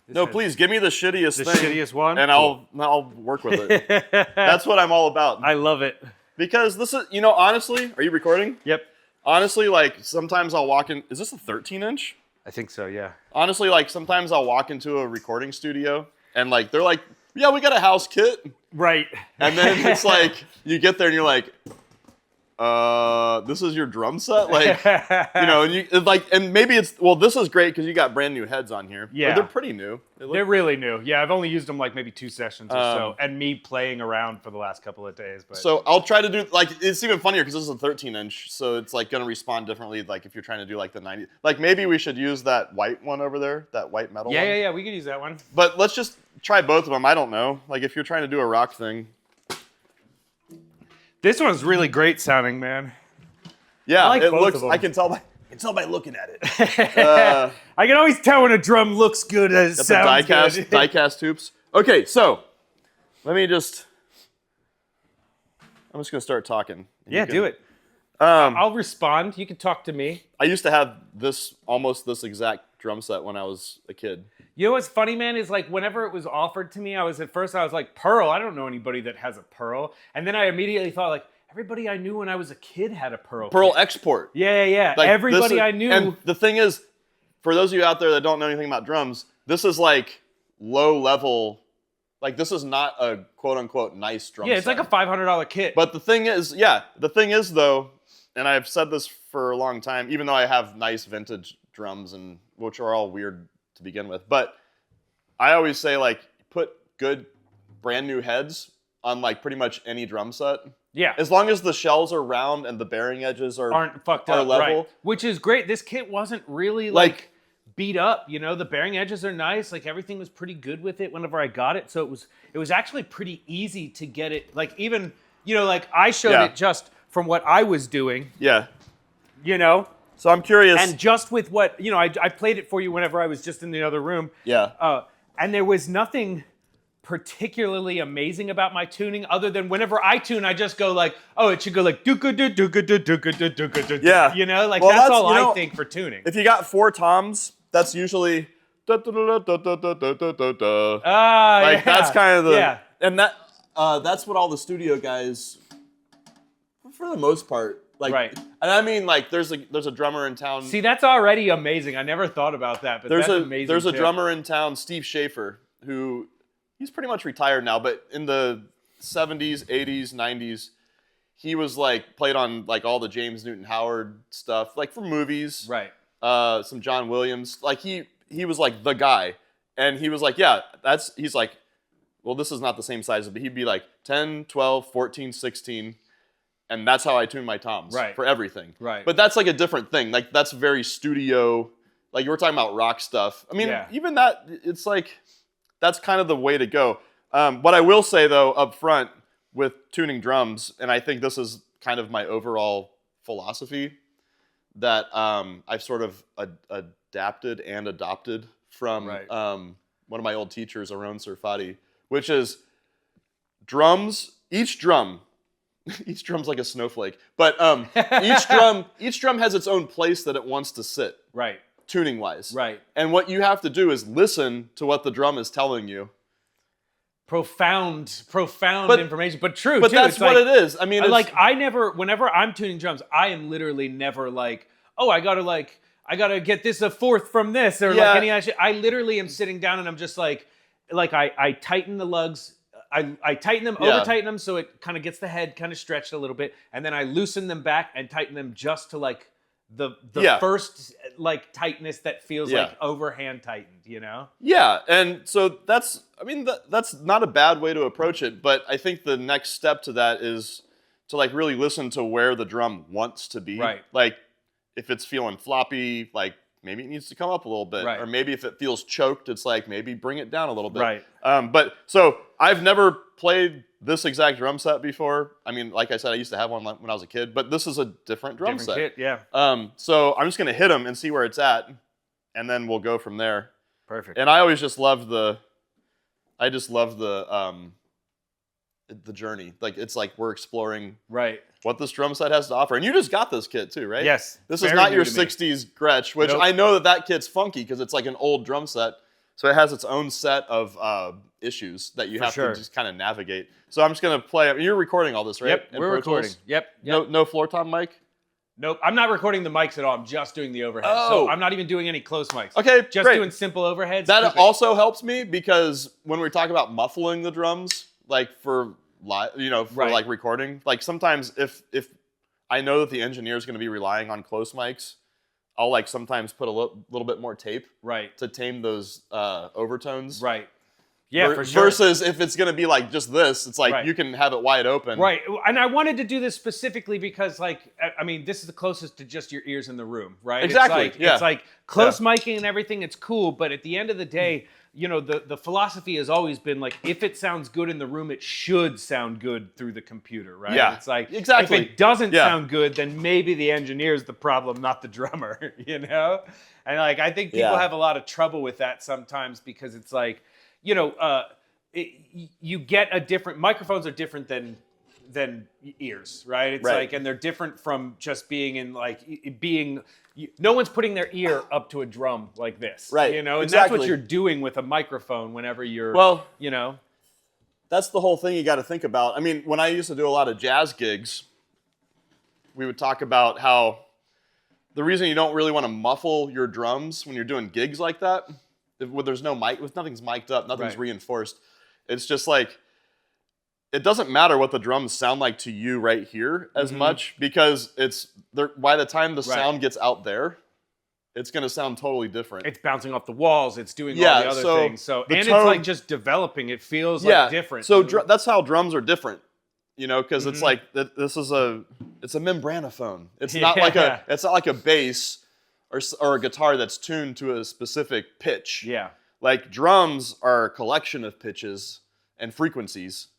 No, please give me the shittiest The thing. shittiest one? And I'll work with it. That's what I'm all about. I love it. Because this is, honestly, are you recording? Yep. Honestly, like sometimes I'll walk in. Is this a 13-inch? I think so, yeah. Honestly, like sometimes I'll walk into a recording studio and like they're like, yeah, we got a house kit. Right. And then it's like you get there and you're like, this is your drum set, like, and you like, and maybe this is great because you got brand new heads on here. Yeah, they're pretty new. They're really new. Yeah, I've only used them like maybe 2 sessions or so, and me playing around for the last couple of days. But so I'll try to do like it's even funnier because this is a 13-inch, so it's like gonna respond differently. Like if you're trying to do like the 90, like maybe we should use that white one over there, that white metal one. Yeah, we could use that one. But let's just try both of them. I don't know. Like if you're trying to do a rock thing. This one's really great sounding, man. Yeah, I like it both looks. of them. I can tell by looking at it. I can always tell when a drum looks good as it sounds good. Die-cast hoops. Okay, so let me just. I'm just gonna start talking. Yeah, do it. I'll respond. You can talk to me. I used to have almost this exact drum set when I was a kid. You know what's funny, man, is like whenever it was offered to me, I was like, Pearl, I don't know anybody that has a Pearl. And then I immediately thought like, everybody I knew when I was a kid had a Pearl. Pearl kit. Export. Yeah. Like, everybody I knew. And the thing is, for those of you out there that don't know anything about drums, this is like low level. Like this is not a quote unquote nice drum set. Yeah, it's like a $500 kit. But the thing is though, and I've said this for a long time, even though I have nice vintage drums and which are all weird to begin with, but I always say like put good brand new heads on like pretty much any drum set. Yeah. As long as the shells are round and the bearing edges aren't fucked up, level. right. Which is great. This kit wasn't really like beat up, the bearing edges are nice, like everything was pretty good with it whenever I got it. So it was actually pretty easy to get it, like even, like I showed it just from what I was doing. Yeah. So I'm curious. And just with what, I played it for you whenever I was just in the other room. Yeah. And there was nothing particularly amazing about my tuning other than whenever I tune, I just go like, oh, it should go like, yeah. Like that's all I think for tuning. If you got 4 toms, that's usually that's kind of and that's what all the studio guys, for the most part, like. Right. And I mean, like, there's a drummer in town. See, that's already amazing. I never thought about that, but that's amazing. There's a drummer in town, Steve Schaefer, who he's pretty much retired now, but in the 70s, 80s, 90s, he was like played on like all the James Newton Howard stuff, like for movies. Right. Some John Williams. Like he was like the guy. And he was like, yeah, he's like, well, this is not the same size, but he'd be like 10, 12, 14, 16. And that's how I tune my toms for everything. Right. But that's like a different thing. Like that's very studio. Like you were talking about rock stuff. I mean, even that, it's like, that's kind of the way to go. What I will say though, up front with tuning drums, and I think this is kind of my overall philosophy that I've sort of adapted and adopted from one of my old teachers, Aron Surfati, which is drums, each drum's like a snowflake, but each drum has its own place that it wants to sit. Right. Tuning wise. Right. And what you have to do is listen to what the drum is telling you. Profound information, but true. But too. that's it's what like, it is. I mean, whenever I'm tuning drums, I am literally never like, oh, I gotta get this a fourth from this or like any. I literally am sitting down and I'm just like I tighten the lugs. I tighten them, over tighten them so it kind of gets the head kind of stretched a little bit, and then I loosen them back and tighten them just to like the first like tightness that feels like overhand tightened, Yeah, and so that's not a bad way to approach it, but I think the next step to that is to like really listen to where the drum wants to be. Right. Like if it's feeling floppy, like maybe it needs to come up a little bit. Right. Or maybe if it feels choked, it's like maybe bring it down a little bit. Right. But so I've never played this exact drum set before. I mean, like I said, I used to have one when I was a kid, but this is a different drum set. Kit, yeah. So I'm just gonna hit them and see where it's at, and then we'll go from there. Perfect. And I always just love the journey. Like it's like we're exploring what this drum set has to offer. And you just got this kit too, right? Yes. This is not your 60s Gretsch, which I know that kit's funky because it's like an old drum set. So it has its own set of issues that you have to just kind of navigate. So I'm just gonna play. You're recording all this, right? Yep, we're recording. Yep. No floor tom mic. Nope, I'm not recording the mics at all. I'm just doing the overhead. Oh. So I'm not even doing any close mics. Okay, just great. doing simple overheads. That also helps me because when we talk about muffling the drums, like for like recording, like sometimes if I know that the engineer is going to be relying on close mics, I'll like sometimes put a little bit more tape to tame those overtones. Right. Yeah, for sure. Versus if it's going to be like just this, it's like you can have it wide open. Right. And I wanted to do this specifically because, like, I mean, this is the closest to just your ears in the room, right? Exactly. It's like close micing and everything. It's cool. But at the end of the day, you know, the philosophy has always been like, if it sounds good in the room, it should sound good through the computer, right? Yeah. It's like, exactly. if it doesn't sound good, then maybe the engineer's the problem, not the drummer, you know? And like, I think people have a lot of trouble with that sometimes because it's like, you know, you get a different, microphones are different than ears, right? It's like, and they're different from just being in like, no one's putting their ear up to a drum like this, right? You know, and exactly. that's what you're doing with a microphone whenever you're, you know. That's the whole thing you got to think about. I mean, when I used to do a lot of jazz gigs, we would talk about how the reason you don't really want to muffle your drums when you're doing gigs like that, if there's no mic, if nothing's mic'd up, nothing's reinforced. It's just like, it doesn't matter what the drums sound like to you right here as much because by the time the sound gets out there, it's going to sound totally different. It's bouncing off the walls. It's doing all the other things. So and tone, it's like just developing. It feels like different. So that's how drums are different, you know, because it's like it's a membranophone. It's not like a bass or a guitar that's tuned to a specific pitch. Yeah. Like drums are a collection of pitches and frequencies,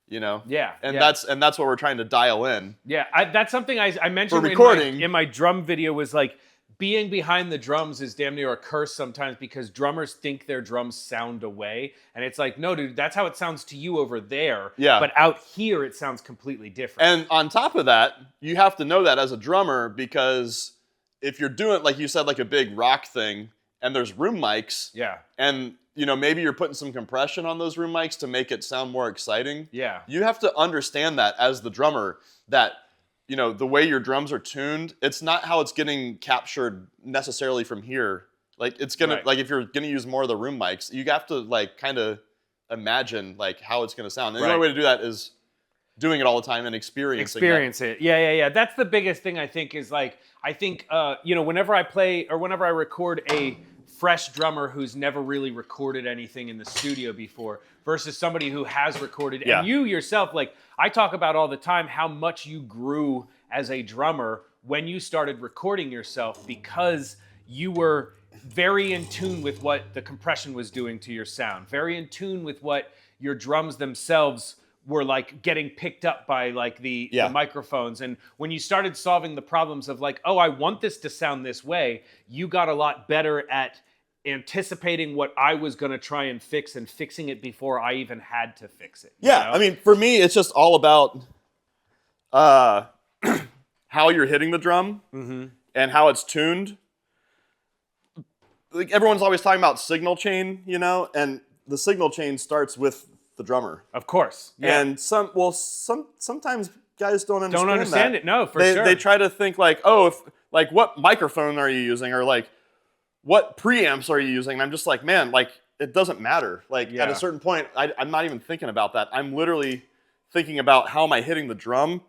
you know? Yeah. And that's what we're trying to dial in. Yeah, that's something I mentioned for recording. In my drum video was like, being behind the drums is damn near a curse sometimes because drummers think their drums sound away. And it's like, no, dude, that's how it sounds to you over there. Yeah. But out here, it sounds completely different. And on top of that, you have to know that as a drummer because if you're doing, like you said, like a big rock thing, and there's room mics. Yeah. And, you know, maybe you're putting some compression on those room mics to make it sound more exciting. Yeah. You have to understand that as the drummer, that, you know, the way your drums are tuned, it's not how it's getting captured necessarily from here. Like, it's going to, like, if you're going to use more of the room mics, you have to, like, kind of imagine, like, how it's going to sound. And the only way to do that is doing it all the time and experiencing it. Yeah. That's the biggest thing, I think, is, like, I think, you know, whenever I play or whenever I record a fresh drummer who's never really recorded anything in the studio before versus somebody who has recorded. Yeah. And you yourself, like, I talk about all the time how much you grew as a drummer when you started recording yourself because you were very in tune with what the compression was doing to your sound, very in tune with what your drums themselves were like getting picked up by like the microphones. And when you started solving the problems of like, oh, I want this to sound this way, you got a lot better at anticipating what I was going to try and fix and fixing it before I even had to fix it. Yeah, you know? I mean, for me, it's just all about how you're hitting the drum and how it's tuned. Like everyone's always talking about signal chain, you know, and the signal chain starts with the drummer. Of course. Yeah. And sometimes guys don't understand it. No, for sure. They try to think like, oh, like what microphone are you using, or like what preamps are you using? And I'm just like, man, like it doesn't matter. Like at a certain point, I'm not even thinking about that. I'm literally thinking about how am I hitting the drum?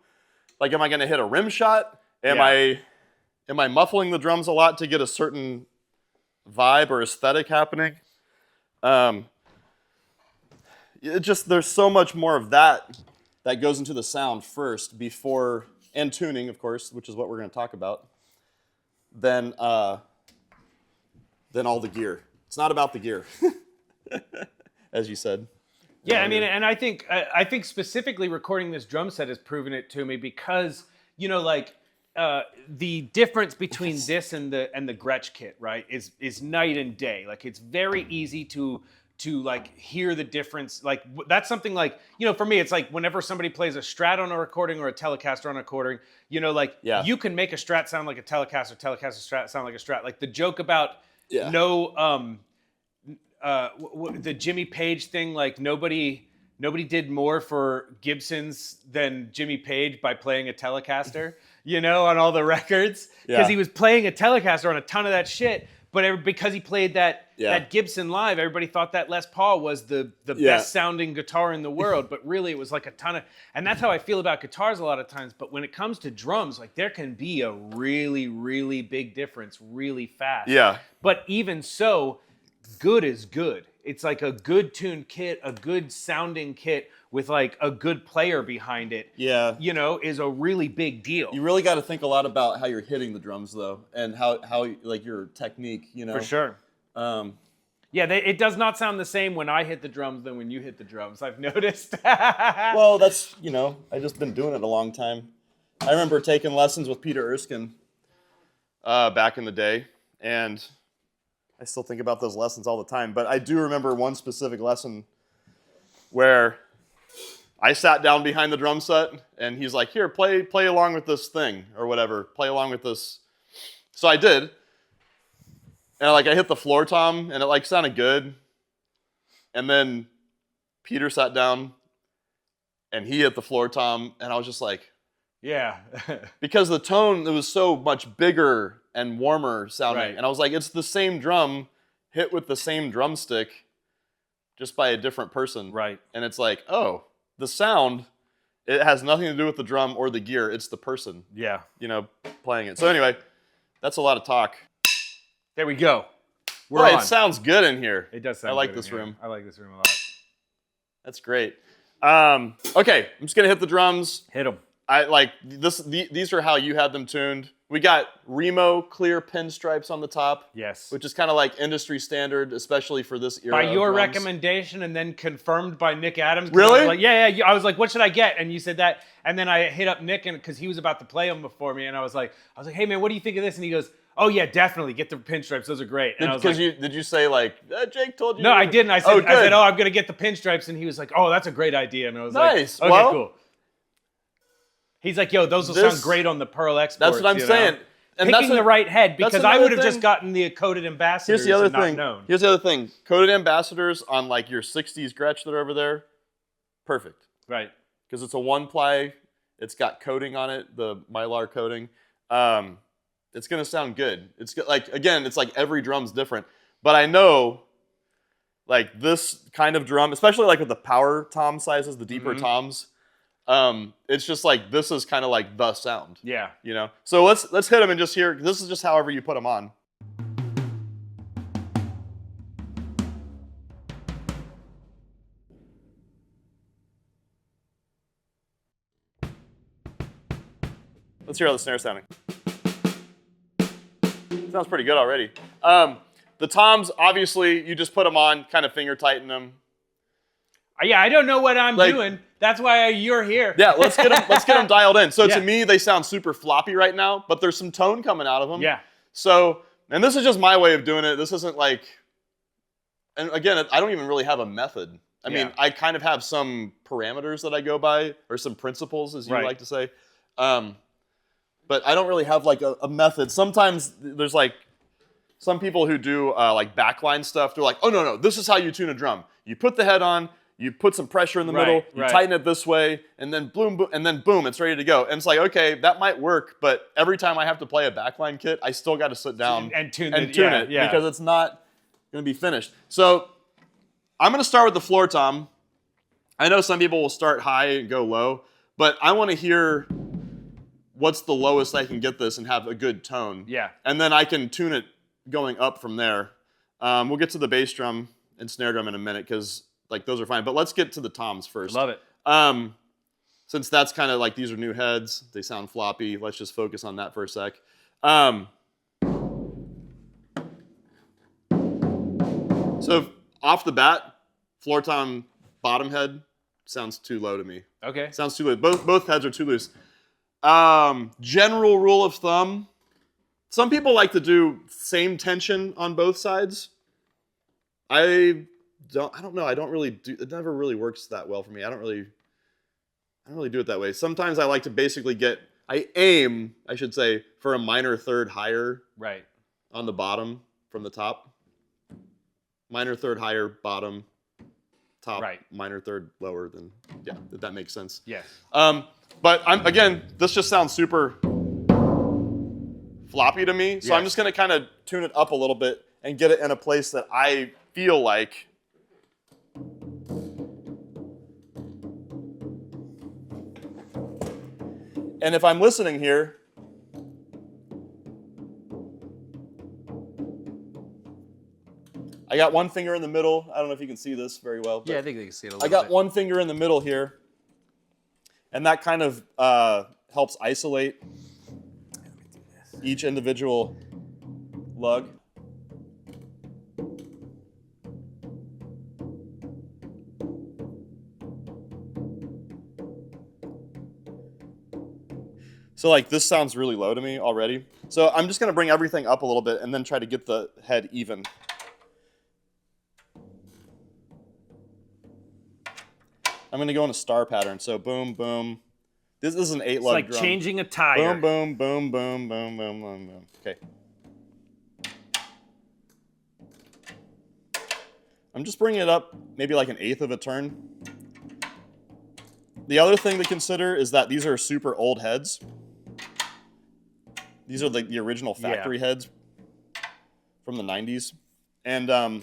Like, am I going to hit a rim shot? Am I muffling the drums a lot to get a certain vibe or aesthetic happening? There's so much more of that goes into the sound first before, and tuning, of course, which is what we're going to talk about, than all the gear. It's not about the gear, as you said. Yeah, I mean, and I think specifically recording this drum set has proven it to me because, you know, like the difference between this and the Gretsch kit, right, is night and day. Like it's very easy to like hear the difference. Like that's something like, you know, for me, it's like whenever somebody plays a Strat on a recording or a Telecaster on a recording, you know, like you can make a Strat sound like a Telecaster Strat sound like a Strat. Like the joke about the Jimmy Page thing, like nobody did more for Gibson's than Jimmy Page by playing a Telecaster, on all the records, because he was playing a Telecaster on a ton of that shit. But because he played that Gibson live, everybody thought that Les Paul was the best sounding guitar in the world. But really, it was like a ton of, and that's how I feel about guitars a lot of times. But when it comes to drums, like there can be a really, really big difference really fast. Yeah. But even so, good is good. It's like a good tuned kit, a good sounding kit with like a good player behind it. Yeah. Is a really big deal. You really got to think a lot about how you're hitting the drums though, and how like your technique. For sure. It does not sound the same when I hit the drums than when you hit the drums. I've noticed. Well, that's I've just been doing it a long time. I remember taking lessons with Peter Erskine back in the day, and I still think about those lessons all the time. But I do remember one specific lesson where I sat down behind the drum set, and he's like, "Here, play along with this thing or whatever. Play along with this." So I did, and I hit the floor tom, and it sounded good. And then Peter sat down, and he hit the floor tom, and I was just like, "Yeah," because the tone, it was so much bigger and warmer sounding, right. And I was like, it's the same drum hit with the same drumstick, just by a different person, right? And it's like, oh. The sound, it has nothing to do with the drum or the gear. It's the person, playing it. So anyway, that's a lot of talk. There we go. We're on. It sounds good in here. It does sound good. I like this room. I like this room a lot. That's great. Okay, I'm just going to hit the drums. Hit them. I like this. These are how you had them tuned. We got Remo clear pinstripes on the top. Yes. Which is kind of like industry standard, especially for this era. By your drums. recommendation and then confirmed by Nick Adams. Really? I was like, yeah. I was like, what should I get? And you said that. And then I hit up Nick because he was about to play them before me. And I was like, hey man, what do you think of this? And he goes, oh yeah, definitely get the pinstripes. Those are great. And I was like, did you say Jake told you? No, I didn't. I said, I'm going to get the pinstripes. And he was like, oh, that's a great idea. And I was nice. Like, okay, cool. He's like, yo, those will sound great on the Pearl Exports. That's what I'm saying. And picking the right head, because I would have just gotten the coated ambassadors. Here's the other thing. Known. Here's the other thing. Coated ambassadors on your 60s Gretsch that are over there, perfect. Right. Because it's a one-ply. It's got coating on it, the Mylar coating. It's going to sound good. It's again, it's like every drum's different. But I know this kind of drum, especially with the power tom sizes, the deeper toms, it's just this is kind of the sound. Yeah. So let's hit them and just hear. This is just however you put them on. Let's hear how the snare's sounding. Sounds pretty good already. The toms, obviously, you just put them on, kind of finger tighten them. Yeah, I don't know what I'm doing. That's why you're here. Yeah, let's get them dialed in. So to me, they sound super floppy right now, but there's some tone coming out of them. Yeah. So, and this is just my way of doing it. This isn't and again, I don't even really have a method. I mean, I kind of have some parameters that I go by, or some principles, as you like to say. But I don't really have a method. Sometimes there's some people who do backline stuff. They're like, oh no, this is how you tune a drum. You put the head on. You put some pressure in the middle, you tighten it this way, and then boom, and then boom, it's ready to go. And it's like, okay, that might work, but every time I have to play a backline kit, I still got to sit down and tune it yeah. because it's not going to be finished. So I'm going to start with the floor tom. I know some people will start high and go low, but I want to hear what's the lowest I can get this and have a good tone. Yeah. And then I can tune it going up from there. We'll get to the bass drum and snare drum in a minute because those are fine. But let's get to the toms first. Love it. Since that's kind of these are new heads, they sound floppy. Let's just focus on that for a sec. So off the bat, floor tom bottom head sounds too low to me. Okay. Sounds too low. Both heads are too loose. General rule of thumb, some people like to do same tension on both sides. I don't know. I don't really do. It never really works that well for me. I don't really do it that way. Sometimes I like to basically I aim, I should say, for a minor third higher. Right. On the bottom from the top. minor third higher, bottom, top, Right. minor third lower. Then yeah, if that makes sense. Yes. But again, this just sounds super floppy to me. So I'm just gonna kind of tune it up a little bit and get it in a place that I feel like. And if I'm listening here, I got one finger in the middle. I don't know if you can see this very well. Yeah, I think they can see it a little I got bit. one finger in the middle here, and that kind of helps isolate each individual lug. So like this sounds really low to me already. So I'm just gonna bring everything up a little bit and then try to get the head even. I'm gonna go in a star pattern. So boom, boom. This is an 8 lug It's like drum. changing a tire. Boom, boom, boom, boom, boom, boom, boom, boom. Okay. I'm just bringing it up maybe like 1/8 of a turn. The other thing to consider is that these are super old heads. These are like the original factory heads from the 90s. And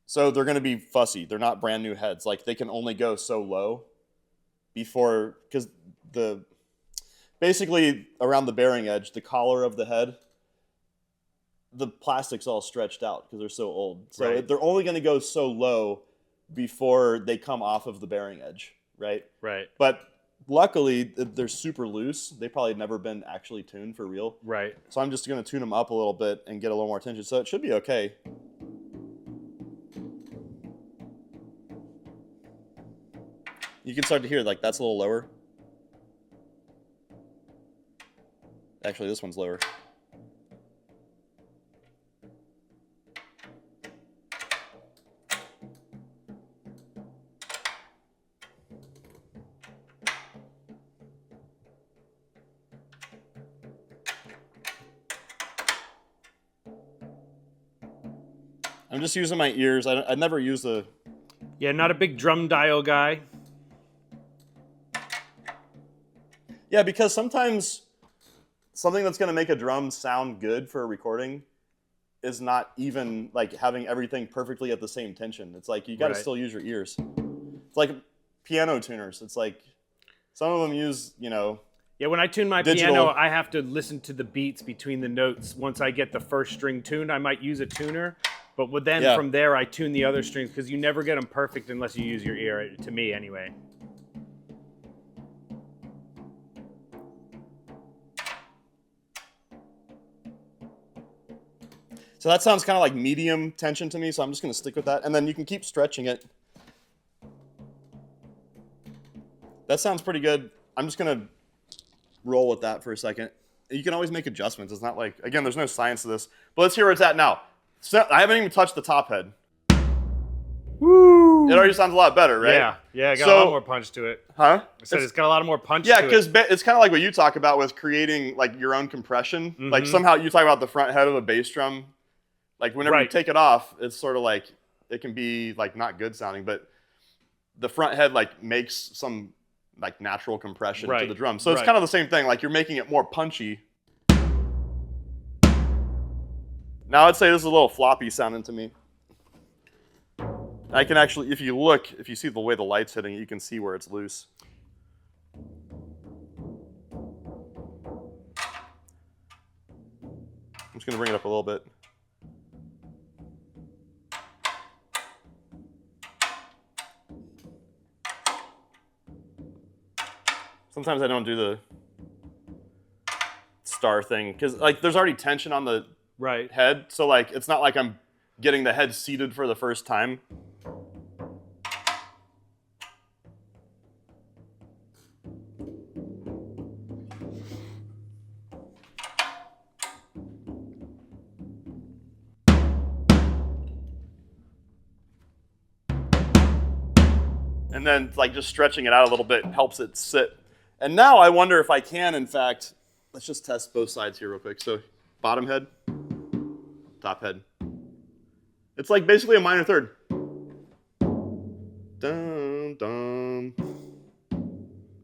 so they're going to be fussy. They're not brand new heads. Like they can only go so low before, because basically around the bearing edge, the collar of the head, the plastic's all stretched out because they're so old. So they're only going to go so low before they come off of the bearing edge, right? Right. But luckily, they're super loose. They've probably never been actually tuned for real. Right. So I'm just going to tune them up a little bit and get a little more tension. So it should be okay. You can start to hear, like, that's a little lower. Actually, this one's lower. I'm just using my ears. I never use the... Yeah, not a big drum dial guy. Yeah, because sometimes something that's going to make a drum sound good for a recording is not even like having everything perfectly at the same tension. It's like you got to still use your ears. It's like piano tuners. It's like some of them use, you know... Yeah, when I tune my piano, I have to listen to the beats between the notes. Once I get the first string tuned, I might use a tuner. But then from there, I tune the other strings because you never get them perfect unless you use your ear, to me anyway. So that sounds kind of like medium tension to me, so I'm just going to stick with that. And then you can keep stretching it. That sounds pretty good. I'm just going to roll with that for a second. You can always make adjustments. It's not like, again, there's no science to this. But let's hear where it's at now. So, I haven't even touched the top head. Woo! It already sounds a lot better, right? Yeah, it got a lot more punch to it. Huh? I said it's got a lot more punch to it. Yeah, because it's kind of like what you talk about with creating like your own compression. Mm-hmm. Like somehow you talk about the front head of a bass drum. Like whenever you take it off, it's sort of like, it can be like not good sounding, but the front head like makes some like natural compression to the drum. So it's kind of the same thing. Like you're making it more punchy. Now I'd say this is a little floppy sounding to me. I can actually, if you look, if you see the way the light's hitting it, you can see where it's loose. I'm just gonna bring it up a little bit. Sometimes I don't do the star thing because like there's already tension on the head, so like it's not like I'm getting the head seated for the first time. And then like just stretching it out a little bit helps it sit. And now I wonder if I can, in fact, let's just test both sides here real quick. So bottom head, top head. It's like basically a minor third. Dum, dum.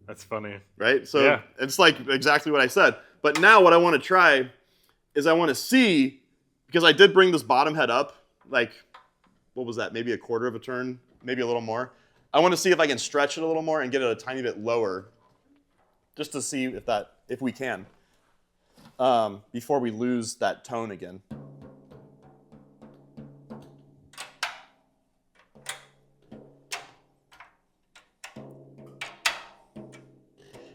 That's funny. Right? So it's like exactly what I said. But now what I want to try is I want to see, because I did bring this bottom head up, like, what was that? Maybe a quarter of a turn, maybe a little more. I want to see if I can stretch it a little more and get it a tiny bit lower, just to see if we can, before we lose that tone again.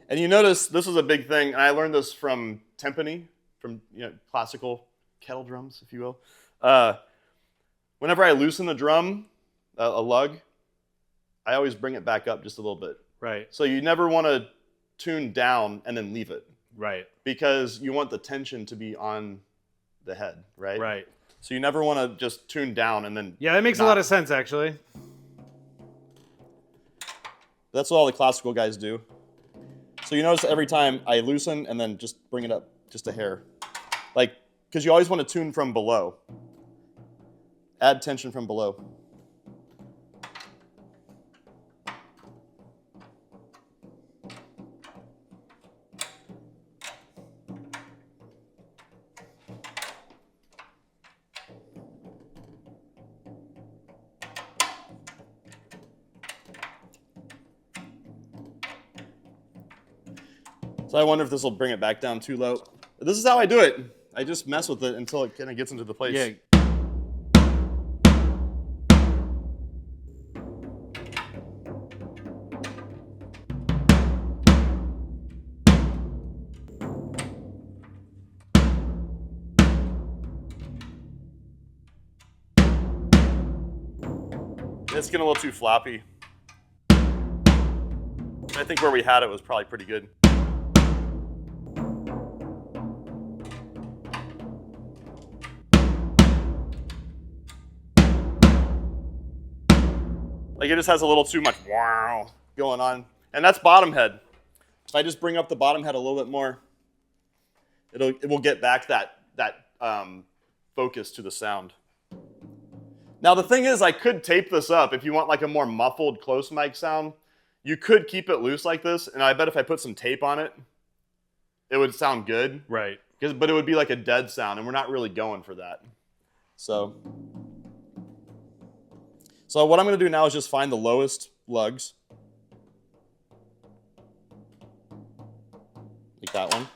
And you notice this is a big thing, and I learned this from timpani, from classical kettle drums, if you will. Whenever I loosen the drum, a lug, I always bring it back up just a little bit. Right. So you never want to tune down and then leave it. Right. Because you want the tension to be on the head, right? Right. So you never want to just tune down and then. Yeah, that makes a lot of sense, actually. That's what all the classical guys do. So you notice every time I loosen and then just bring it up just a hair. Like, because you always want to tune from below. Add tension from below. So I wonder if this will bring it back down too low. This is how I do it. I just mess with it until it kind of gets into the place. Yeah. It's getting a little too floppy. I think where we had it was probably pretty good. Like it just has a little too much wow going on. And that's bottom head. If I just bring up the bottom head a little bit more, it will get back that focus to the sound. Now the thing is, I could tape this up if you want like a more muffled close mic sound. You could keep it loose like this, and I bet if I put some tape on it, it would sound good. Right. But it would be like a dead sound, and we're not really going for that. So what I'm going to do now is just find the lowest lugs. Like that one.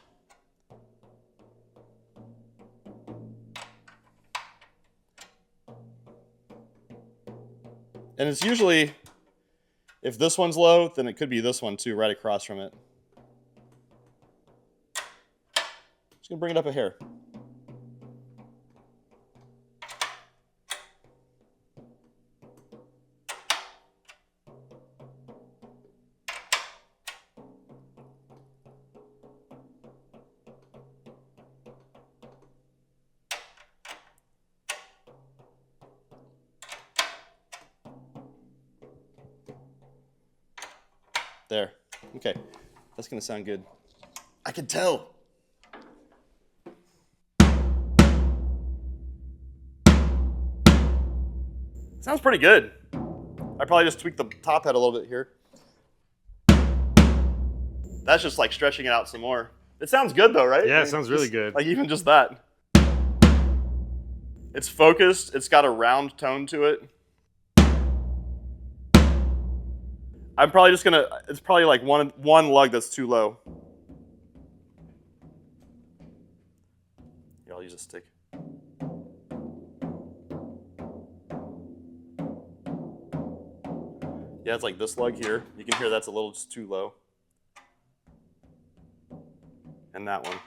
And it's usually, if this one's low, then it could be this one too, right across from it. Just going to bring it up a hair. There. Okay. That's going to sound good. I can tell. Sounds pretty good. I probably just tweaked the top head a little bit here. That's just like stretching it out some more. It sounds good though, right? Yeah, it sounds really good. Like even just that. It's focused. It's got a round tone to it. I'm probably just gonna, it's probably like one lug that's too low. Here, I'll use a stick. Yeah, it's like this lug here. You can hear that's a little just too low. And that one.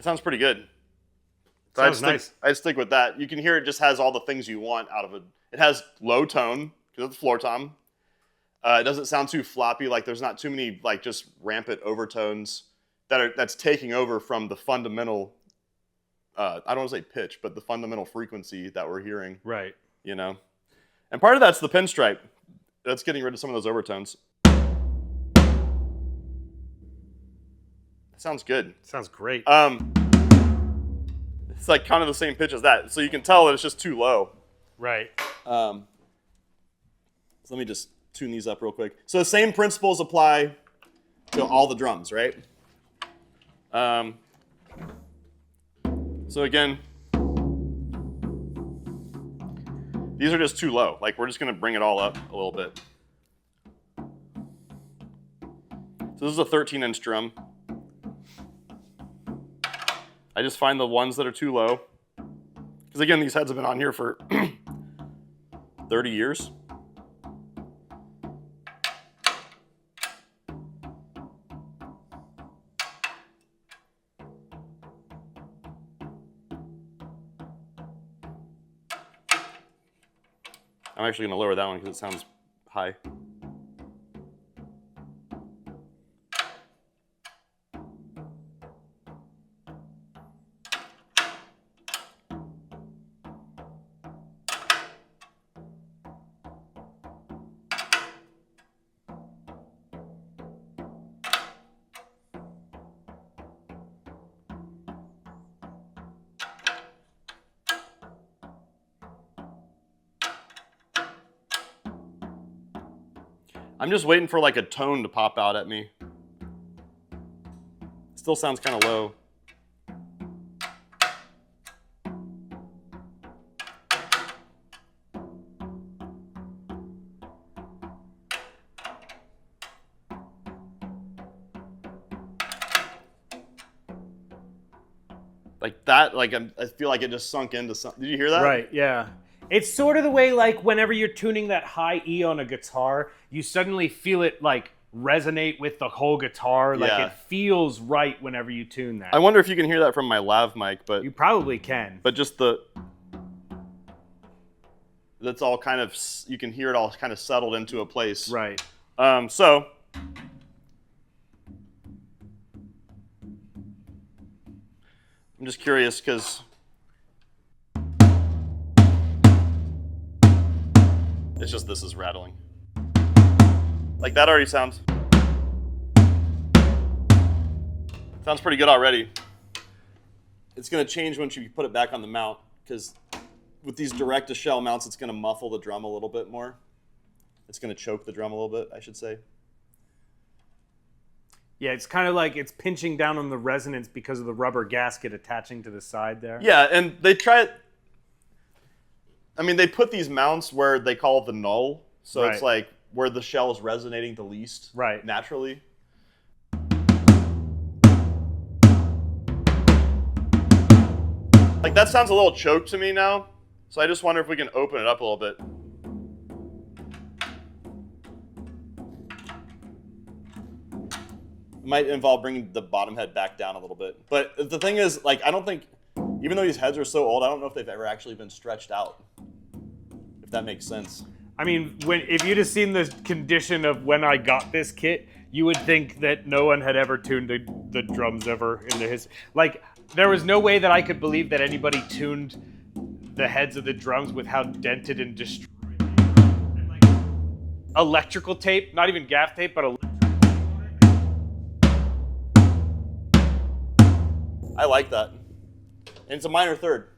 That sounds pretty good. So Sounds nice. I'd stick with that. You can hear it just has all the things you want out of it. It has low tone because it's floor tom. It doesn't sound too floppy. Like there's not too many like just rampant overtones that's taking over from the fundamental. I don't want to say pitch, but the fundamental frequency that we're hearing. Right. You know, and part of that's the pinstripe. That's getting rid of some of those overtones. Sounds good. Sounds great. It's like kind of the same pitch as that, so you can tell that it's just too low. Right. So let me just tune these up real quick. So the same principles apply to all the drums, right? So again, these are just too low. Like we're just gonna bring it all up a little bit. So this is a 13-inch drum. I just find the ones that are too low. Because again, these heads have been on here for 30 years. I'm actually going to lower that one because it sounds high. I'm just waiting for like a tone to pop out at me. Still sounds kind of low. Like that, like I feel like it just sunk into something. Did you hear that? Right, yeah. It's sort of the way like whenever you're tuning that high E on a guitar, you suddenly feel it like resonate with the whole guitar. Like Yeah. it feels right whenever you tune that. I wonder if you can hear that from my lav mic, but You probably can. but just that's all kind of, you can hear it all kind of settled into a place. Right. So I'm just curious because it's just this is rattling. Like that already sounds pretty good already. It's going to change once you put it back on the mount because with these direct-to-shell mounts, it's going to muffle the drum a little bit more. It's going to choke the drum a little bit, I should say. Yeah, it's kind of like it's pinching down on the resonance because of the rubber gasket attaching to the side there. Yeah, and they try it. I mean, they put these mounts where they call it the null. So Right. it's like where the shell is resonating the least Right. naturally. Like that sounds a little choked to me now. So I just wonder if we can open it up a little bit. It might involve bringing the bottom head back down a little bit. But the thing is, like, I don't think, even though these heads are so old, I don't know if they've ever actually been stretched out. If that makes sense. I mean, if you'd have seen the condition of when I got this kit, you would think that no one had ever tuned the drums ever in his. Like, there was no way that I could believe that anybody tuned the heads of the drums with how dented and destroyed. And like, electrical tape, not even gaff tape, but electrical tape on it. I like that. And it's a minor third.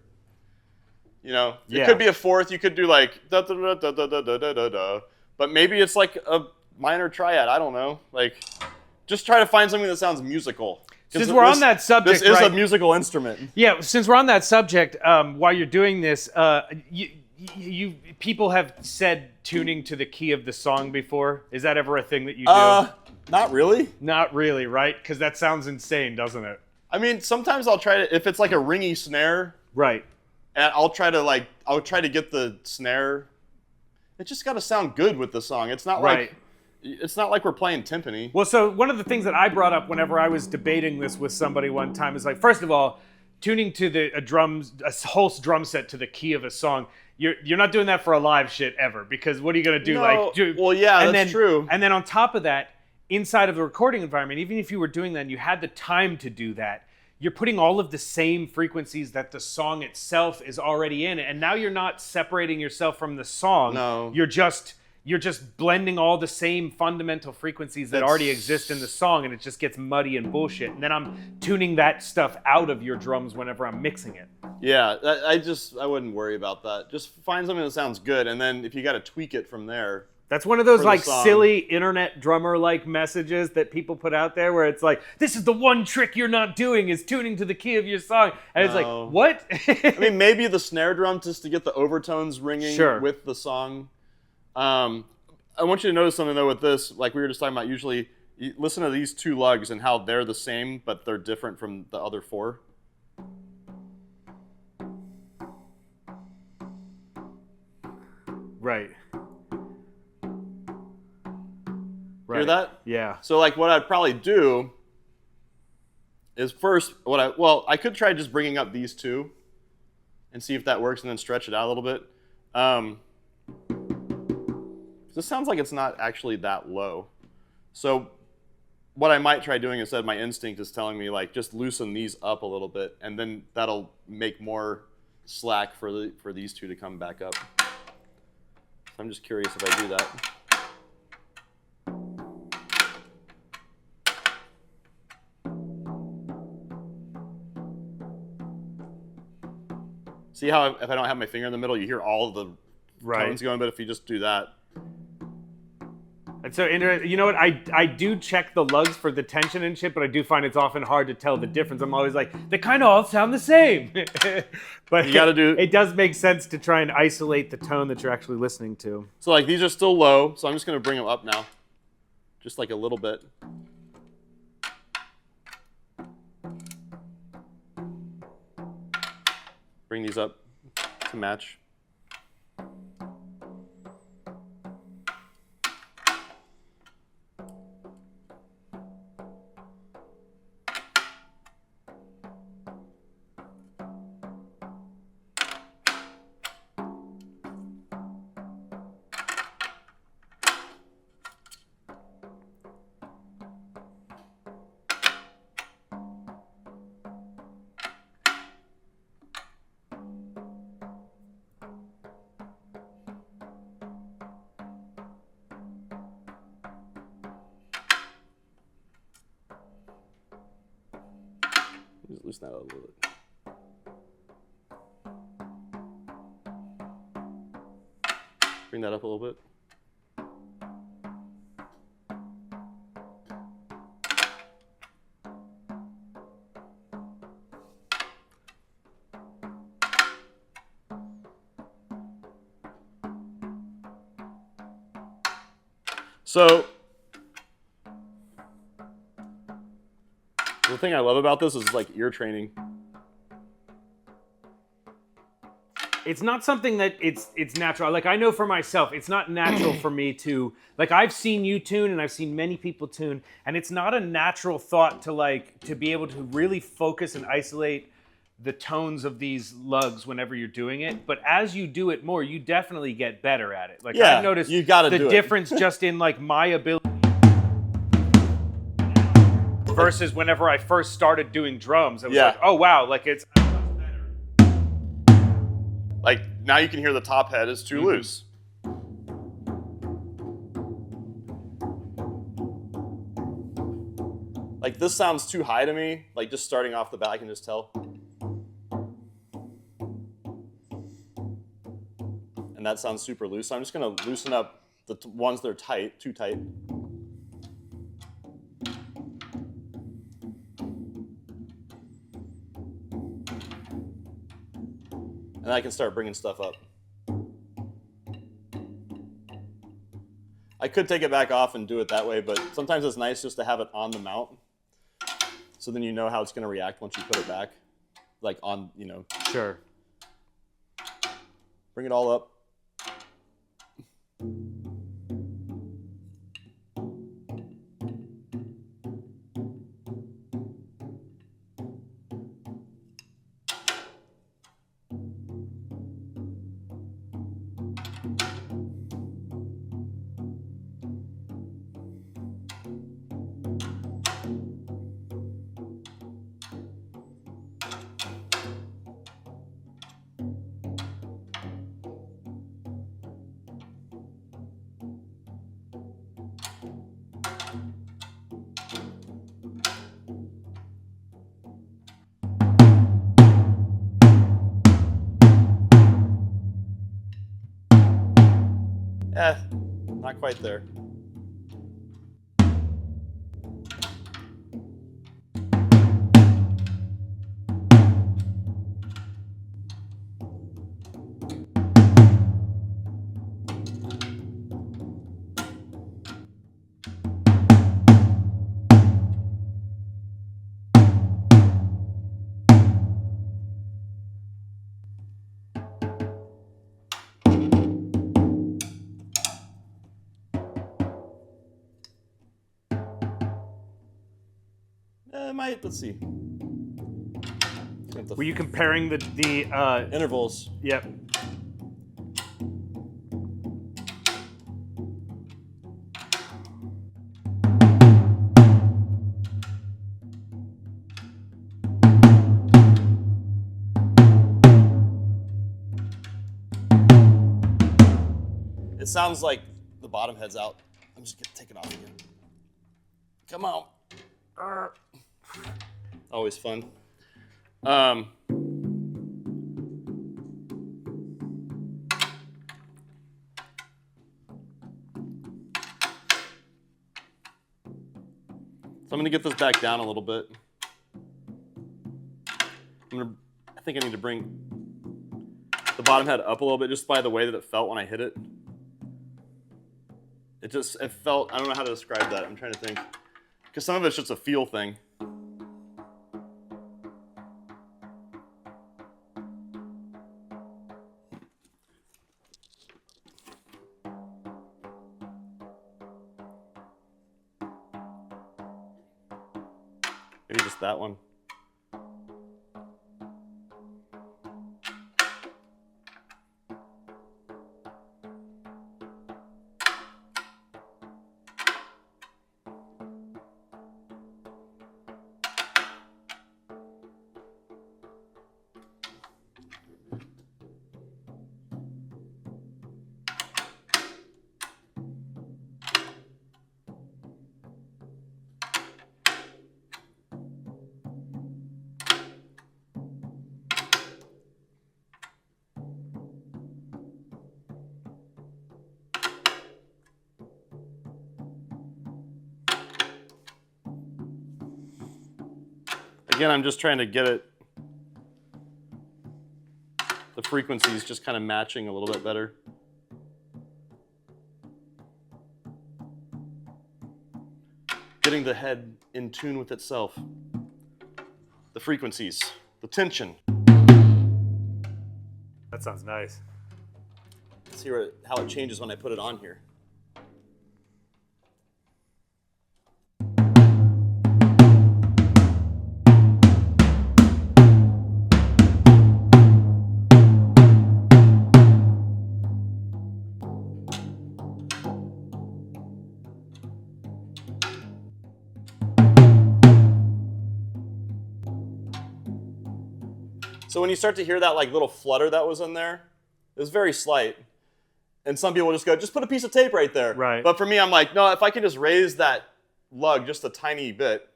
You know, it Yeah. could be a fourth. You could do like da da da da da da da da da da. But maybe it's like a minor triad. I don't know. Like, just try to find something that sounds musical. Since we're on that subject, this is right? a musical instrument. Yeah, since we're on that subject, while you're doing this, you people have said tuning to the key of the song before. Is that ever a thing that you do? Not really. Not really, right? Because that sounds insane, doesn't it? I mean, sometimes I'll try to, if it's like a ringy snare, Right. and I'll try to get the snare. It just got to sound good with the song. It's not Right. like, It's not like we're playing timpani. Well, so one of the things that I brought up whenever I was debating this with somebody one time is like, first of all, tuning to a whole drum set to the key of a song. You're not doing that for a live shit ever, because what are you gonna do? No, well, yeah, that's true. And then on top of that, inside of the recording environment, even if you were doing that and you had the time to do that, you're putting all of the same frequencies that the song itself is already in, and now you're not separating yourself from the song. No. You're just blending all the same fundamental frequencies that already exist in the song, and it just gets muddy and bullshit. And then I'm tuning that stuff out of your drums whenever I'm mixing it. Yeah, I wouldn't worry about that. Just find something that sounds good, and then if you got to tweak it from there. That's one of those like silly internet drummer like messages that people put out there where it's like, this is the one trick you're not doing is tuning to the key of your song. And it's like, what? I mean, maybe the snare drum just to get the overtones ringing with the song. I want you to notice something though with this, like we were just talking about, usually you listen to these two lugs and how they're the same, but they're different from the other four. Right. Hear that? Yeah. So like what I'd probably do is first, I could try just bringing up these two and see if that works and then stretch it out a little bit. This sounds like it's not actually that low. So what I might try doing instead, my instinct is telling me like just loosen these up a little bit, and then that'll make more slack for these two to come back up. So I'm just curious if I do that. See how if I don't have my finger in the middle, you hear all of the tones going, but if you just do that. And so, you know what? I do check the lugs for the tension and shit, but I do find it's often hard to tell the difference. I'm always like, they kind of all sound the same. But you gotta it does make sense to try and isolate the tone that you're actually listening to. So like these are still low, so I'm just gonna bring them up now. Just like a little bit. Bring these up to match. Just loosen that out a little bit. Bring that up a little bit. So the thing I love about this is like ear training. It's not something that it's natural. Like I know for myself, it's not natural for me to, like I've seen you tune and I've seen many people tune, and it's not a natural thought to be able to really focus and isolate the tones of these lugs whenever you're doing it. But as you do it more, you definitely get better at it. Like I've noticed you gotta the do difference just in like my ability versus whenever I first started doing drums. I was like, oh wow, like it's like now you can hear the top head is too loose. Like this sounds too high to me. Like just starting off the bat, I can just tell. And that sounds super loose. So I'm just gonna loosen up the ones that are tight, too tight. And I can start bringing stuff up. I could take it back off and do it that way, but sometimes it's nice just to have it on the mount. So then you know how it's going to react once you put it back. Like on, you know. Sure. Bring it all up. quite there. Let's see. Were you comparing the intervals? Yep. It sounds like the bottom head's out. I'm just gonna take it off again. Come on. Always fun. So I'm gonna get this back down a little bit. I think I need to bring the bottom head up a little bit just by the way that it felt when I hit it. It felt, I don't know how to describe that. I'm trying to think. Because some of it's just a feel thing. Maybe just that one. Again, I'm just trying to get it, the frequencies just kind of matching a little bit better. Getting the head in tune with itself. The frequencies, the tension. That sounds nice. Let's see how it changes when I put it on here. So when you start to hear that like little flutter that was in there, it was very slight. And some people just go, just put a piece of tape right there. Right. But for me, I'm like, no, if I can just raise that lug just a tiny bit,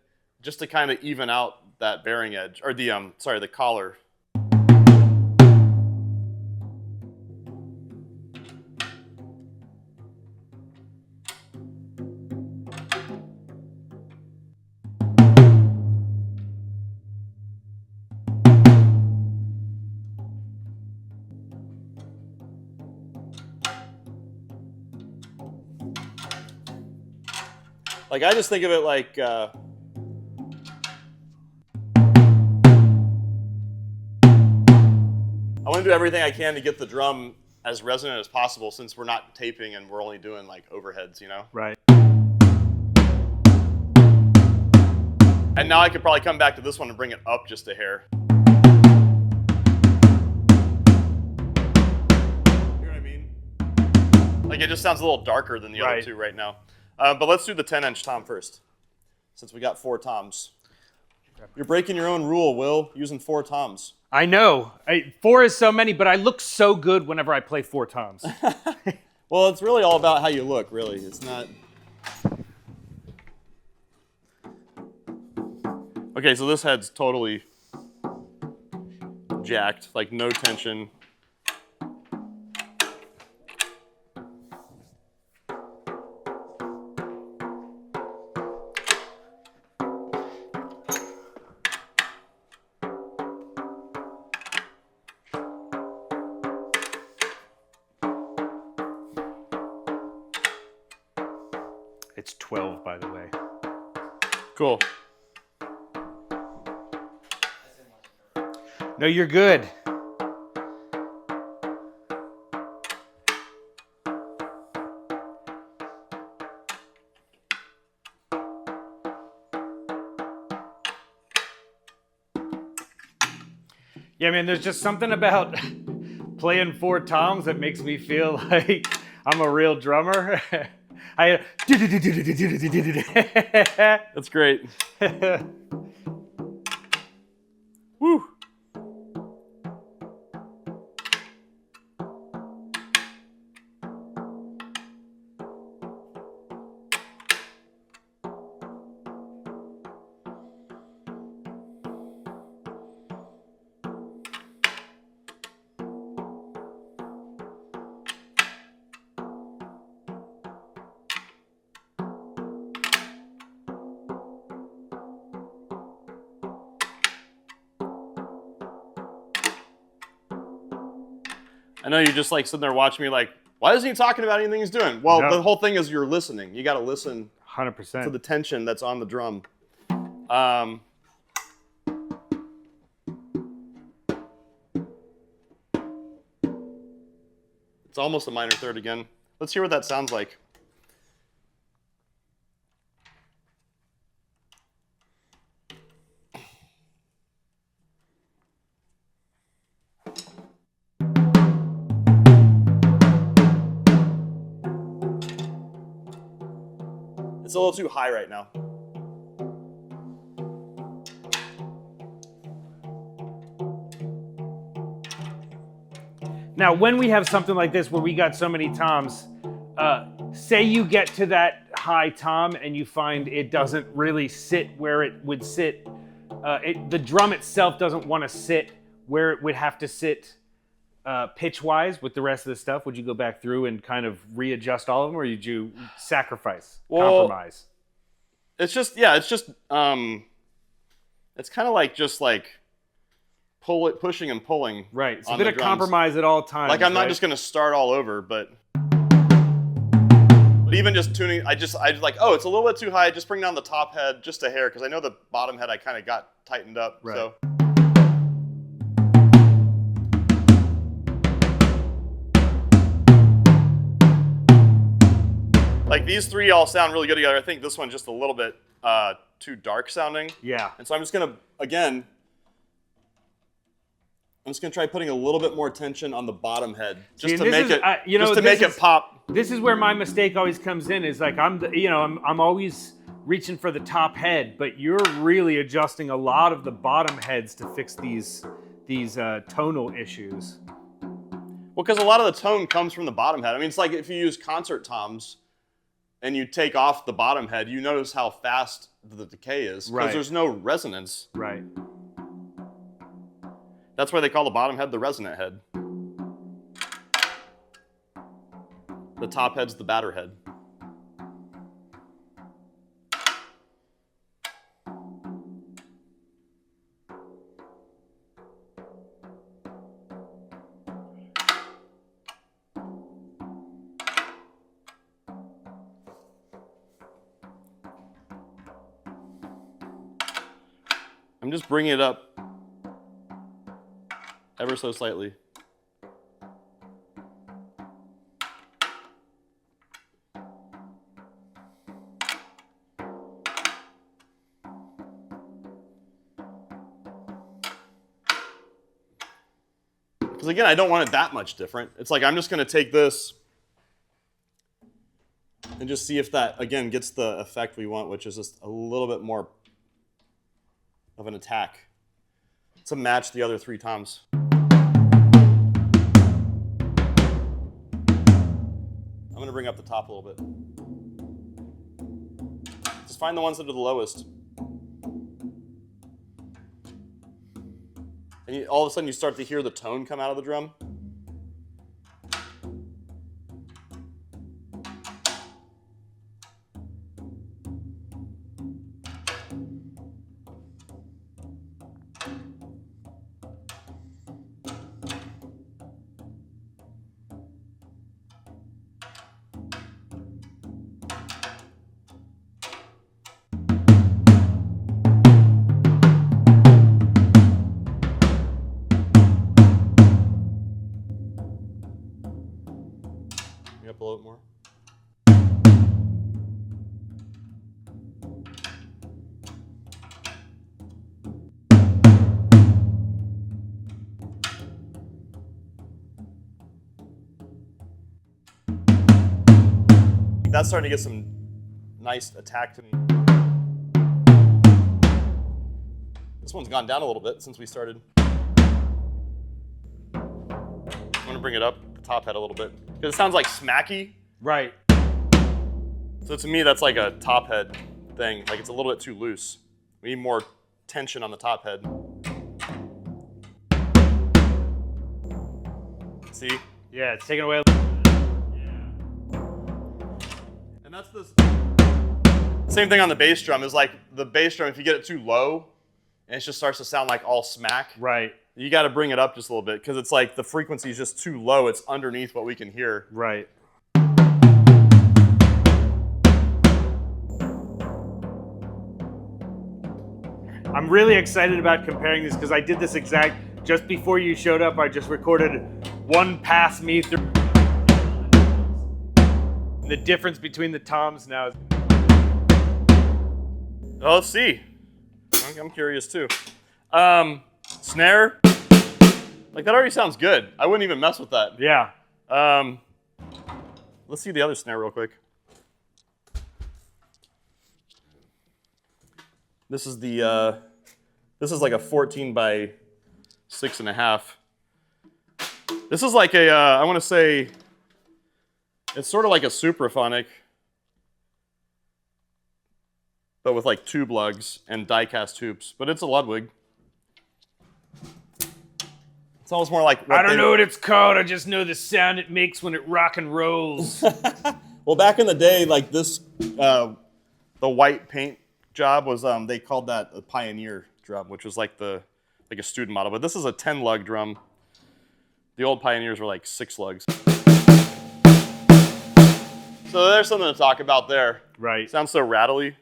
just to kind of even out that bearing edge, or the collar. Like, I just think of it like, I want to do everything I can to get the drum as resonant as possible since we're not taping and we're only doing like overheads, you know? Right. And now I could probably come back to this one and bring it up just a hair. You know what I mean? Like, it just sounds a little darker than the other two right now. But let's do the 10-inch tom first, since we got 4 toms. You're breaking your own rule, Will, using 4 toms. I know. 4 is so many, but I look so good whenever I play 4 toms. Well, it's really all about how you look, really. It's not... Okay, so this head's totally jacked, like no tension. It's 12, by the way. Cool. No, you're good. Yeah, man, there's just something about playing 4 toms that makes me feel like I'm a real drummer. That's great. Woo. I know you're just like sitting there watching me like, why isn't he talking about anything he's doing? Well, the whole thing is you're listening. You got to listen 100% to the tension that's on the drum. It's almost a minor third again. Let's hear what that sounds like. It's a little too high right now. Now, when we have something like this where we got so many toms, say you get to that high tom and you find it doesn't really sit where it would sit. The drum itself doesn't want to sit where it would have to sit pitch-wise with the rest of the stuff. Would you go back through and kind of readjust all of them, or did you sacrifice, compromise? It's just, yeah, it's just, it's kind of like just like pushing and pulling. Right, it's a bit of compromise at all times. Like I'm not just going to start all over, but even just tuning, I just like, oh, it's a little bit too high. Just bring down the top head just a hair, because I know the bottom head I kind of got tightened up. Right. So. Like these three all sound really good together. I think this one's just a little bit too dark sounding. Yeah. And so I'm just gonna, again, I'm just gonna try putting a little bit more tension on the bottom head, just to make it pop. This is where my mistake always comes in. Is like I'm always reaching for the top head, but you're really adjusting a lot of the bottom heads to fix these tonal issues. Well, because a lot of the tone comes from the bottom head. I mean, it's like if you use concert toms and you take off the bottom head, you notice how fast the decay is, because there's no resonance. Right. That's why they call the bottom head the resonant head. The top head's the batter head. I'm just bringing it up ever so slightly. Because again, I don't want it that much different. It's like I'm just going to take this and just see if that, again, gets the effect we want, which is just a little bit more of an attack to match the other three toms. I'm going to bring up the top a little bit. Just find the ones that are the lowest. And all of a sudden you start to hear the tone come out of the drum. that's starting to get some nice attack to me. This one's gone down a little bit since we started. I'm gonna bring it up, the top head a little bit. Because it sounds like smacky. Right. So to me, that's like a top head thing. Like it's a little bit too loose. We need more tension on the top head. See? Yeah, it's taken away. And that's the same thing on the bass drum. Is like the bass drum, if you get it too low, and it just starts to sound like all smack. Right. You got to bring it up just a little bit because it's like the frequency is just too low. It's underneath what we can hear. Right. I'm really excited about comparing these because I did this just before you showed up. I just recorded one pass me through. The difference between the toms now is. Oh, let's see. I'm curious too. Snare. Like that already sounds good. I wouldn't even mess with that. Yeah. Let's see the other snare real quick. This is the this is like a 14 by 6.5. This is like a I want to say it's sort of like a supraphonic, but with like tube lugs and die-cast tubes. But it's a Ludwig. It's almost more like I don't know what it's called. I just know the sound it makes when it rock and rolls. Well, back in the day, like this, the white paint job was they called that a Pioneer drum, which was like a student model. But this is a 10 lug drum. The old Pioneers were like 6 lugs. So there's something to talk about there. Right. Sounds so rattly.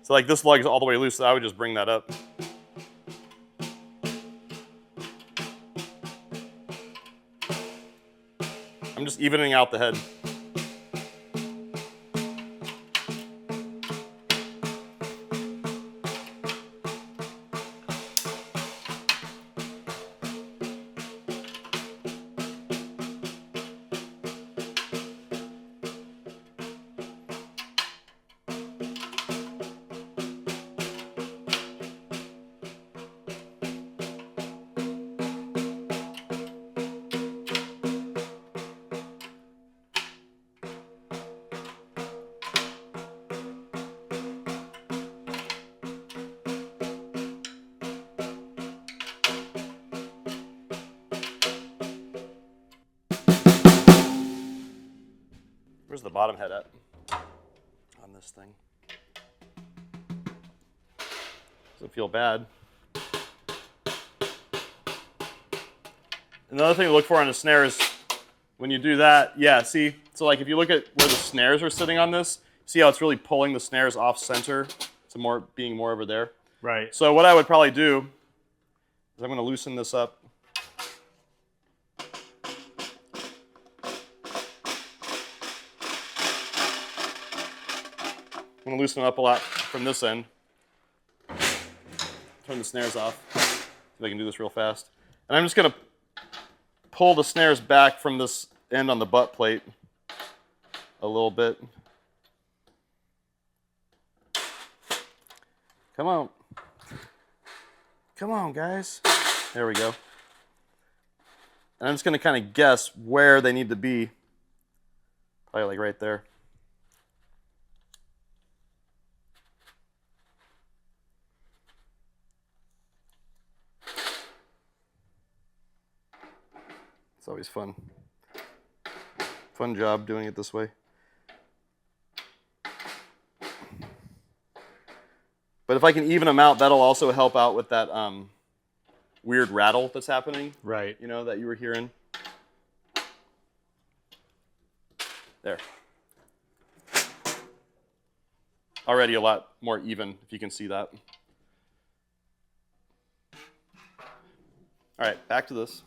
So like this lug's all the way loose, so I would just bring that up. I'm just evening out the head. Where's the bottom head at on this thing? Doesn't feel bad. Another thing to look for on a snare is when you do that, yeah, see? So like if you look at where the snares are sitting on this, see how it's really pulling the snares off center to being more over there? Right. So what I would probably do is I'm going to loosen this up. I'm going to loosen it up a lot from this end. Turn the snares off. See if I can do this real fast. And I'm just going to pull the snares back from this end on the butt plate a little bit. Come on. Come on, guys. There we go. And I'm just going to kind of guess where they need to be. Probably like right there. It's always fun. Fun job doing it this way. But if I can even them out, that'll also help out with that weird rattle that's happening. Right. You know, that you were hearing. There. Already a lot more even, if you can see that. All right, back to this.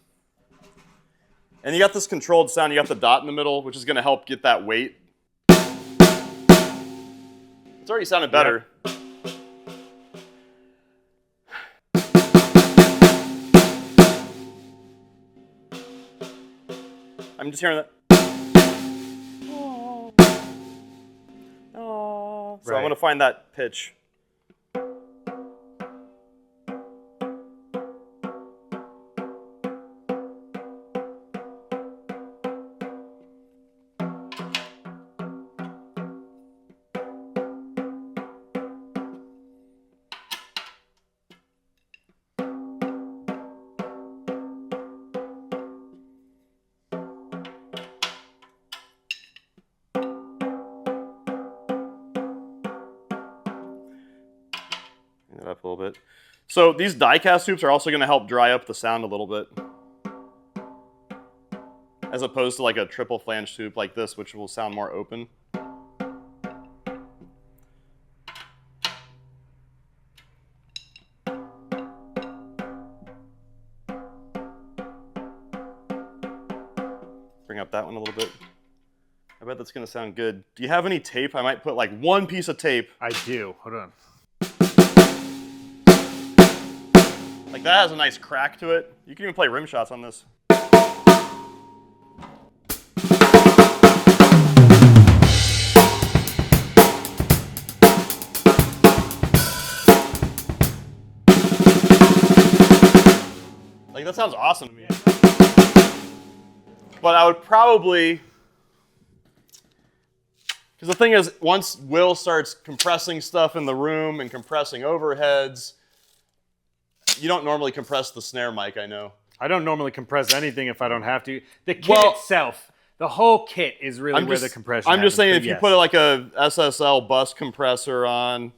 And you got this controlled sound. You got the dot in the middle, which is going to help get that weight. It's already sounded better. Yep. I'm just hearing that. Oh. So I'm going to find that pitch. That up a little bit. So these die-cast hoops are also going to help dry up the sound a little bit, as opposed to like a triple flange hoop like this, which will sound more open. Bring up that one a little bit. I bet that's going to sound good. Do you have any tape? I might put like one piece of tape. I do. Hold on. Like that has a nice crack to it. You can even play rim shots on this. Like that sounds awesome to me. But I would probably, because the thing is, once Will starts compressing stuff in the room and compressing overheads, you don't normally compress the snare mic, I know. I don't normally compress anything if I don't have to. The kit itself, the whole kit is really where the compression I'm just saying, if yes. you put like a SSL bus compressor on,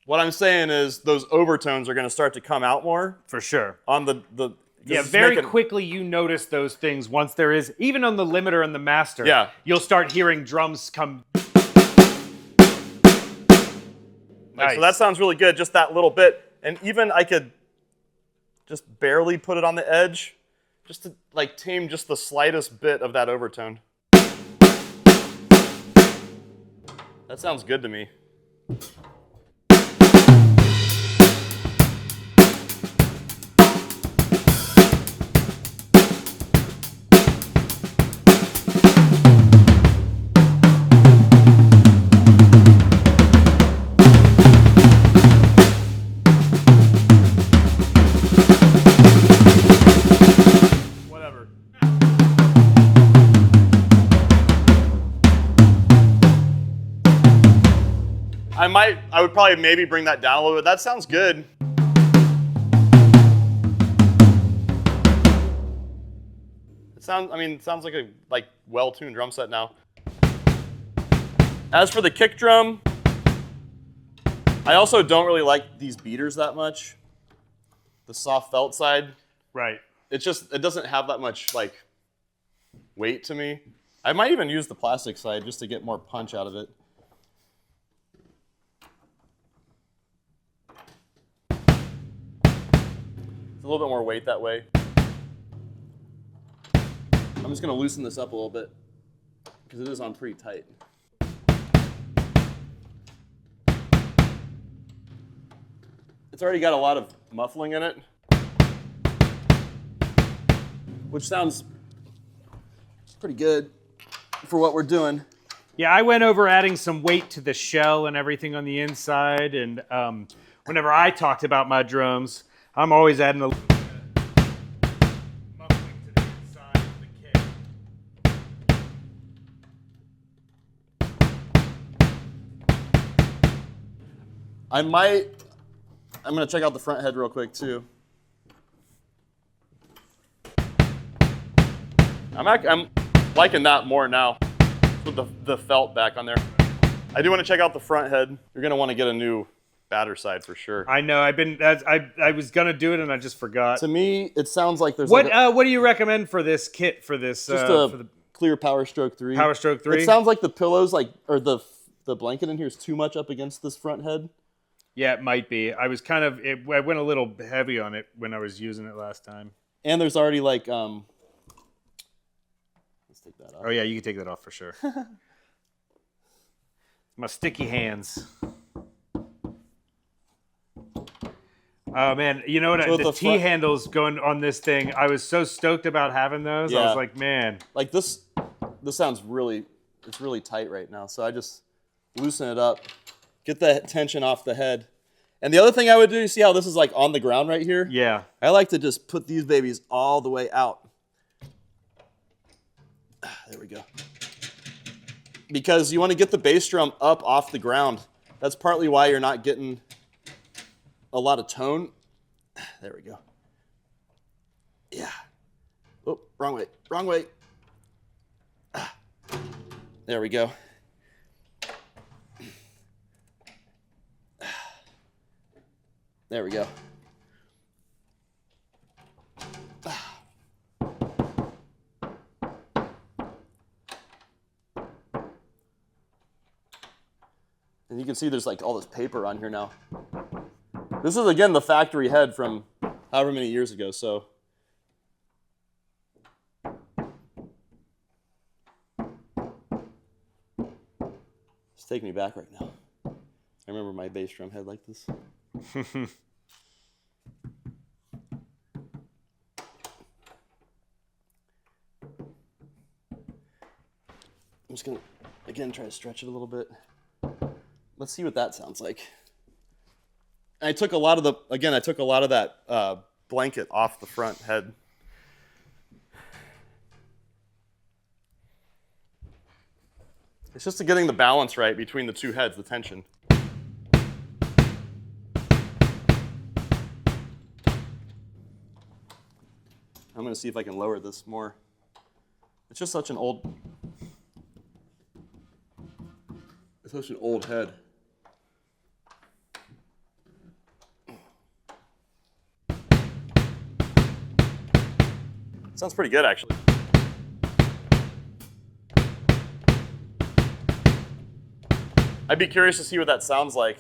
what I'm saying is those overtones are going to start to come out more. For sure. On the yeah, very quickly you notice those things once there is, even on the limiter and the master, yeah. You'll start hearing drums come. Nice. So that sounds really good, just that little bit. And even I could just barely put it on the edge, just to like tame just the slightest bit of that overtone. That sounds good to me. I would probably maybe bring that down a little bit. That sounds good. It sounds like a well-tuned drum set now. As for the kick drum, I also don't really like these beaters that much. The soft felt side. Right. It doesn't have that much like weight to me. I might even use the plastic side just to get more punch out of it. A little bit more weight that way. I'm just going to loosen this up a little bit because it is on pretty tight. It's already got a lot of muffling in it, which sounds pretty good for what we're doing. Yeah, I went over adding some weight to the shell and everything on the inside, and whenever I talked about my drums, I'm always adding a little bit of muffling to the inside of the kit. I'm going to check out the front head real quick too. I'm liking that more now with the felt back on there. I do want to check out the front head. You're going to want to get a new batter side for sure. I know. I was gonna do it and I just forgot. To me, it sounds like there's what do you recommend for this kit for this? Just for the clear Power Stroke 3. Power Stroke 3. It sounds like the pillows or the blanket in here is too much up against this front head. Yeah, it might be. I was I went a little heavy on it when I was using it last time. And there's already let's take that off. Oh yeah, you can take that off for sure. My sticky hands. Oh man, you know what? So The T handles going on this thing. I was so stoked about having those. Yeah. I was like, man. Like this sounds really, it's really tight right now. So I just loosen it up, get the tension off the head. And the other thing I would do, you see how this is like on the ground right here? Yeah. I like to just put these babies all the way out. There we go. Because you want to get the bass drum up off the ground. That's partly why you're not getting a lot of tone. There we go. Yeah. Oh, wrong way, wrong way. There we go. There we go. And you can see there's like all this paper on here now. This is, again, the factory head from however many years ago, so. It's taking me back right now. I remember my bass drum head like this. I'm just gonna, again, try to stretch it a little bit. Let's see what that sounds like. And I took a lot of that blanket off the front head. It's just getting the balance right between the two heads, the tension. I'm gonna see if I can lower this more. It's just such an old head. Sounds pretty good, actually. I'd be curious to see what that sounds like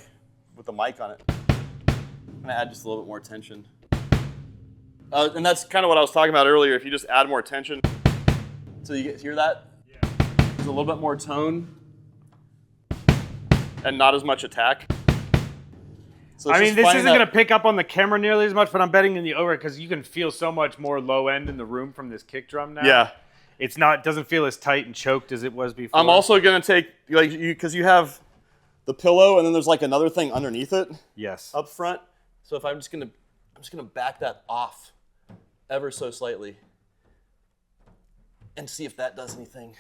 with the mic on it. I'm gonna add just a little bit more tension. And that's kind of what I was talking about earlier. If you just add more tension, so you hear that? Yeah. There's a little bit more tone and not as much attack. So I mean, this isn't going to pick up on the camera nearly as much, but I'm betting in the overhead because you can feel so much more low end in the room from this kick drum now. Yeah. It's not, doesn't feel as tight and choked as it was before. I'm also going to take, like, because you have the pillow and then there's like another thing underneath it. Yes. Up front. So if I'm just going to back that off ever so slightly and see if that does anything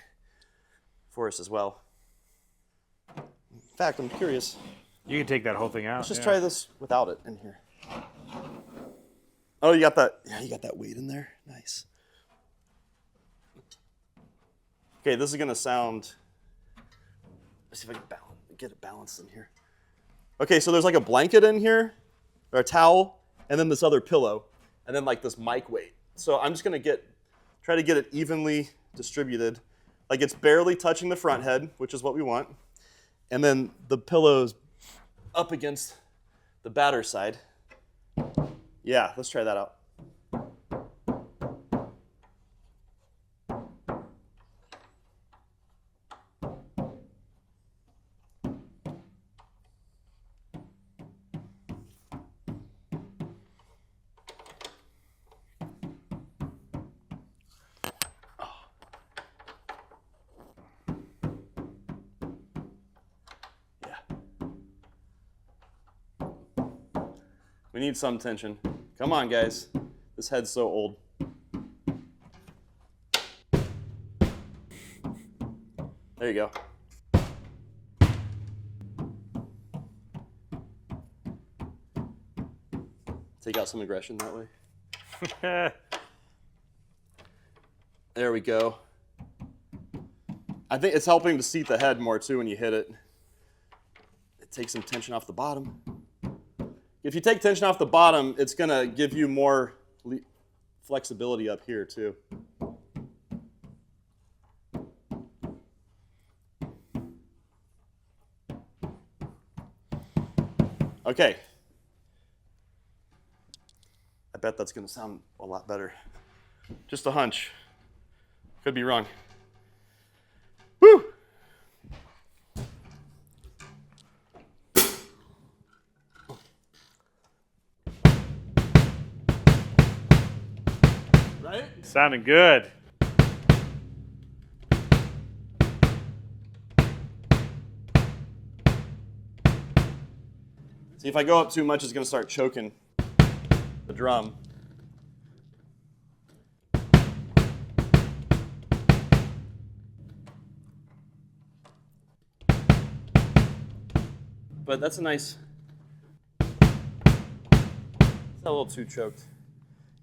for us as well. In fact, I'm curious. You can take that whole thing out. Let's just try this without it in here. Oh, you got that? Yeah, you got that weight in there. Nice. Okay, this is gonna sound. Let's see if I can get it balanced in here. Okay, so there's like a blanket in here, or a towel, and then this other pillow, and then like this mic weight. So I'm just gonna try to get it evenly distributed, like it's barely touching the front head, which is what we want, and then the pillow's up against the batter side. Yeah, let's try that out. We need some tension. Come on, guys. This head's so old. There you go. Take out some aggression that way. There we go. I think it's helping to seat the head more too when you hit it. It takes some tension off the bottom. If you take tension off the bottom, it's going to give you more flexibility up here too. Okay. I bet that's going to sound a lot better. Just a hunch. Could be wrong. Woo! sounding good. See, if I go up too much, it's going to start choking the drum. But that's a nice... It's a little too choked.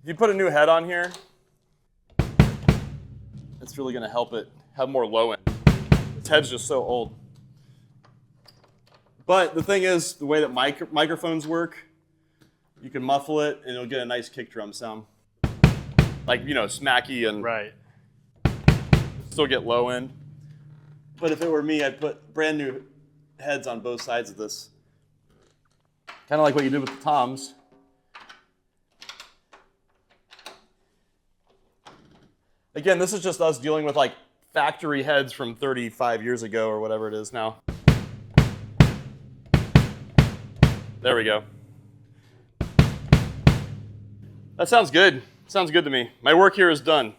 If you put a new head on here, it's really going to help it have more low end. This head's just so old. But the thing is, the way that microphones work, you can muffle it and it'll get a nice kick drum sound. Like, you know, smacky and right. Still get low end. But if it were me, I'd put brand new heads on both sides of this. Kind of like what you did with the toms. Again, this is just us dealing with like factory heads from 35 years ago or whatever it is now. There we go. That sounds good. Sounds good to me. My work here is done.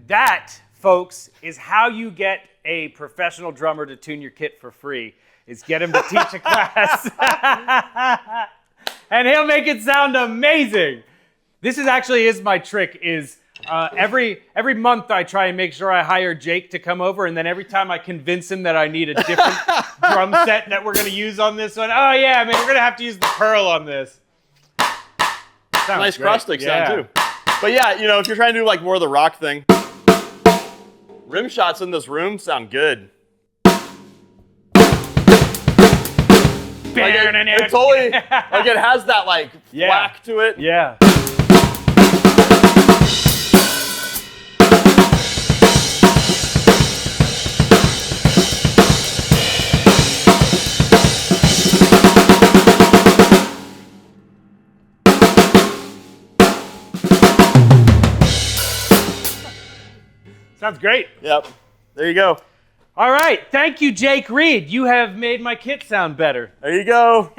That, folks, is how you get a professional drummer to tune your kit for free, is get him to teach a class. And he'll make it sound amazing. This is actually my trick is every month I try and make sure I hire Jake to come over, and then every time I convince him that I need a different drum set that we're going to use on this one, oh yeah, man, we're going to have to use the Pearl on this. Sounds nice great. cross stick sound too. But yeah, you know, if you're trying to do like more of the rock thing, rim shots in this room sound good. Like it totally, like it has that like whack to it. Yeah. Sounds great. Yep. There you go. All right. Thank you, Jake Reed. You have made my kit sound better. There you go.